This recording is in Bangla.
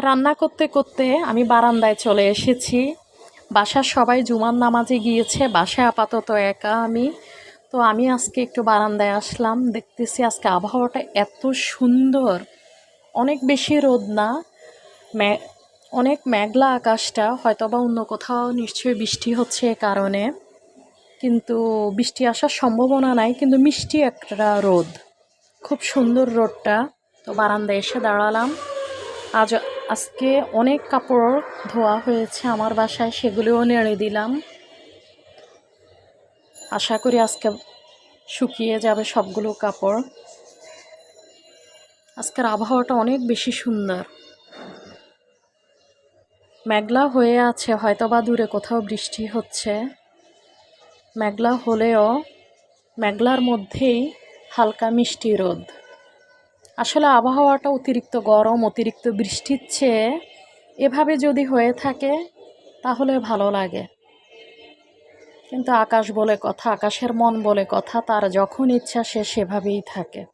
রান্না করতে করতে আমি বারান্দায় চলে এসেছি। বাসার সবাই জুমার নামাজে গিয়েছে, বাসায় আপাতত একা আমি। তো আমি আজকে একটু বারান্দায় আসলাম, দেখতেছি আজকে আবহাওয়াটা এত সুন্দর। অনেক বেশি রোদ না, মে- অনেক মেঘলা আকাশটা, হয়তোবা অন্য কোথাও নিশ্চয়ই বৃষ্টি হচ্ছে এ কারণে, কিন্তু বৃষ্টি আসার সম্ভাবনা নাই, কিন্তু মিষ্টি একটা রোদ, খুব সুন্দর রোদটা। তো বারান্দায় এসে দাঁড়ালাম। আজ আজকে অনেক কাপড় ধোয়া হয়েছে আমার বাসায়, সেগুলোও নেড়ে দিলাম। আশা করি আজকে শুকিয়ে যাবে সবগুলো কাপড়। আজকের আবহাওয়াটা অনেক বেশি সুন্দর, মেঘলা হয়ে আছে, হয়তোবা দূরে কোথাও বৃষ্টি হচ্ছে। মেঘলা হলেও মেঘলার মধ্যেই হালকা মিষ্টি রোদ। আসলে আবহাওয়াটা অতিরিক্ত গরম, অতিরিক্ত বৃষ্টির চেয়ে এভাবে যদি হয়ে থাকে তাহলে ভালো লাগে। কিন্তু আকাশ বলে কথা, আকাশের মন বলে কথা, তার যখন ইচ্ছা সে সেভাবেই থাকে।